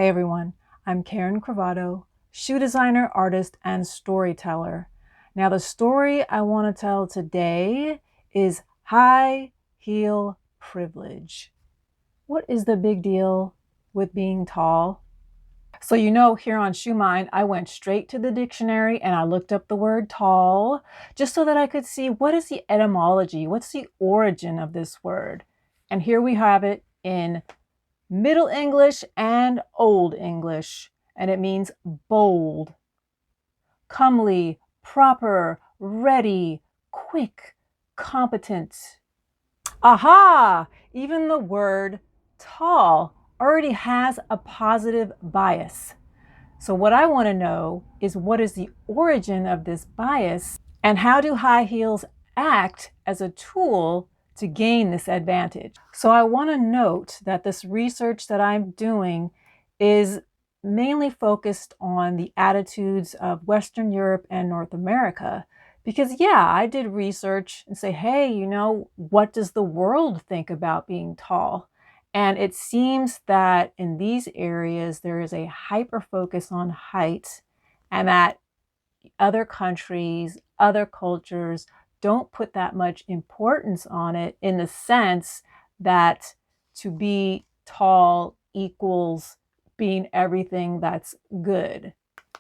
Hey everyone, I'm Karen Cravado, shoe designer, artist, and storyteller. Now, the story I want to tell today is high heel privilege. What is the big deal with being tall? So, here on Shoe Mind, I went straight to the dictionary and I looked up the word tall just so that I could see what is the etymology, what's the origin of this word. And here we have it in Middle English and Old English, and it means bold, comely, proper, ready, quick, competent. Aha! Even the word tall already has a positive bias. So what I want to know is what is the origin of this bias and how do high heels act as a tool to gain this advantage? So I want to note that this research that I'm doing is mainly focused on the attitudes of Western Europe and North America. Because I did research and say, hey, what does the world think about being tall? And it seems that in these areas, there is a hyper focus on height, and that other countries, other cultures don't put that much importance on it, in the sense that to be tall equals being everything that's good.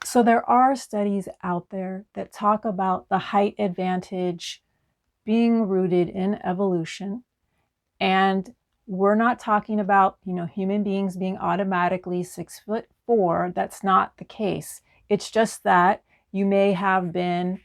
So there are studies out there that talk about the height advantage being rooted in evolution. And we're not talking about, human beings being automatically 6'4". That's not the case. It's just that you may have been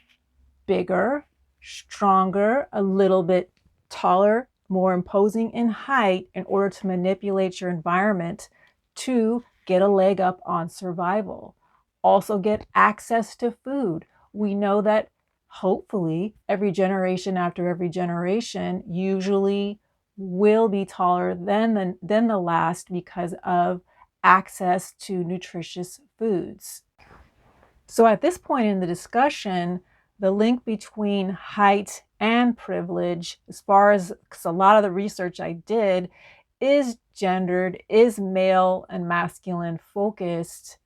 bigger, stronger, a little bit taller, more imposing in height in order to manipulate your environment to get a leg up on survival. Also get access to food. We know that hopefully every generation after every generation usually will be taller than the last because of access to nutritious foods. So at this point in the discussion, the link between height and privilege, as far as, because a lot of the research I did is gendered, is male and masculine focused.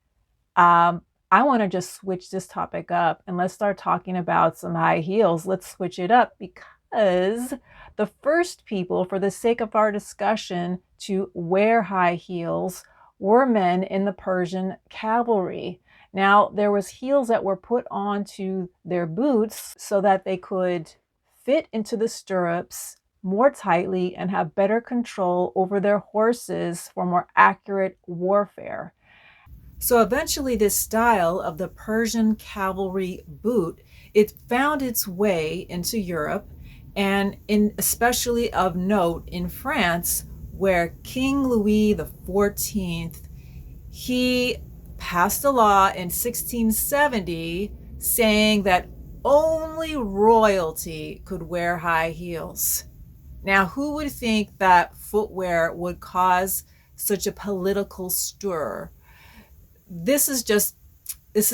I want to just switch this topic up and let's start talking about some high heels. Let's switch it up, because the first people, for the sake of our discussion, to wear high heels were men in the Persian cavalry. Now, there was heels that were put onto their boots so that they could fit into the stirrups more tightly and have better control over their horses for more accurate warfare. So eventually this style of the Persian cavalry boot, it found its way into Europe, and especially of note in France, where King Louis XIV, he passed a law in 1670 saying that only royalty could wear high heels. Now, who would think that footwear would cause such a political stir? This is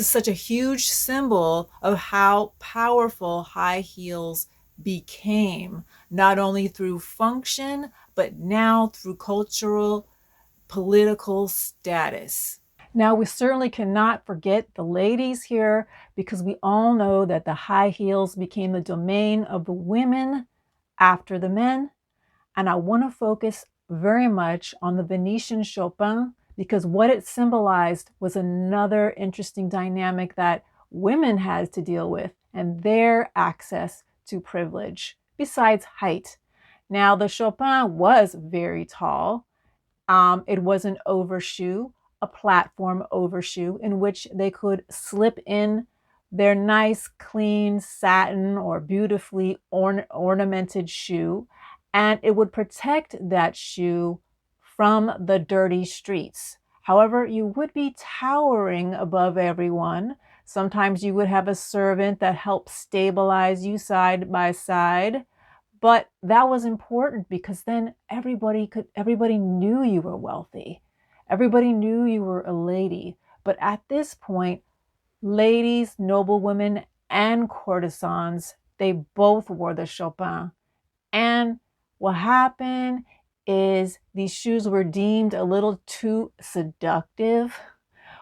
such a huge symbol of how powerful high heels became, not only through function, but now through cultural, political status. Now, we certainly cannot forget the ladies here, because we all know that the high heels became the domain of the women after the men. And I want to focus very much on the Venetian Chopin, because what it symbolized was another interesting dynamic that women had to deal with, and their access to privilege, besides height. Now, the Chopin was very tall. It was an overshoe, a platform overshoe, in which they could slip in their nice, clean satin or beautifully ornamented shoe, and it would protect that shoe from the dirty streets. However, you would be towering above everyone. Sometimes you would have a servant that helped stabilize you side by side. But that was important, because then everybody knew you were wealthy. Everybody knew you were a lady. But at this point, ladies, noblewomen, and courtesans, they both wore the Chopin. And what happened? is these shoes were deemed a little too seductive,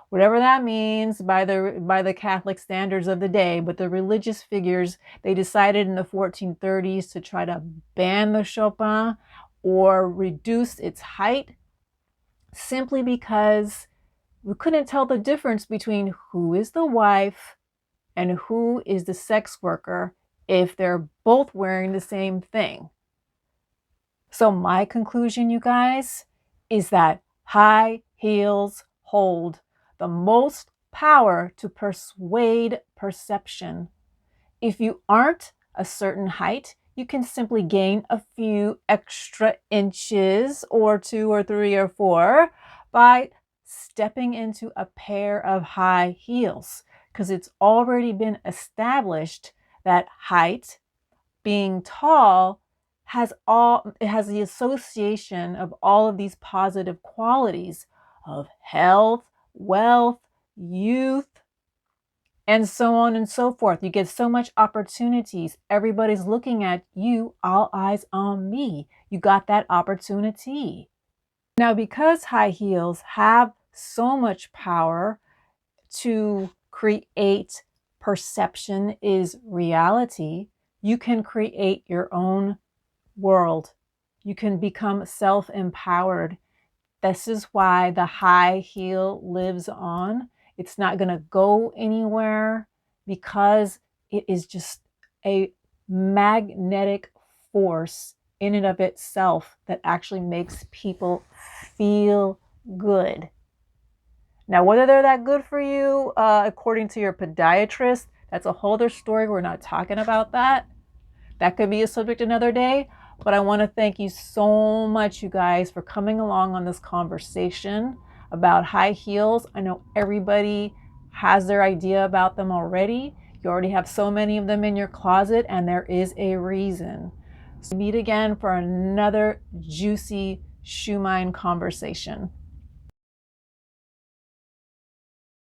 whatever that means by the Catholic standards of the day. But the religious figures, they decided in the 1430s to try to ban the Chopin or reduce its height, simply because we couldn't tell the difference between who is the wife and who is the sex worker if they're both wearing the same thing. So my conclusion, you guys, is that high heels hold the most power to persuade perception. If you aren't a certain height, you can simply gain a few extra inches, or 2 or 3 or 4, by stepping into a pair of high heels, because it's already been established that height, being tall, it has the association of all of these positive qualities of health, wealth, youth, and so on and so forth. You get so much opportunities. Everybody's looking at you, all eyes on me. You got that opportunity. Now, because high heels have so much power to create perception is reality, you can create your own world. You can become self-empowered. This is why the high heel lives on. It's not going to go anywhere, because it is just a magnetic force in and of itself that actually makes people feel good. Now, whether they're that good for you, according to your podiatrist, that's a whole other story. We're not talking about that. That could be a subject another day. But I want to thank you so much, you guys, for coming along on this conversation about high heels. I know everybody has their idea about them already. You already have so many of them in your closet, and there is a reason. So meet again for another juicy shoe mind conversation.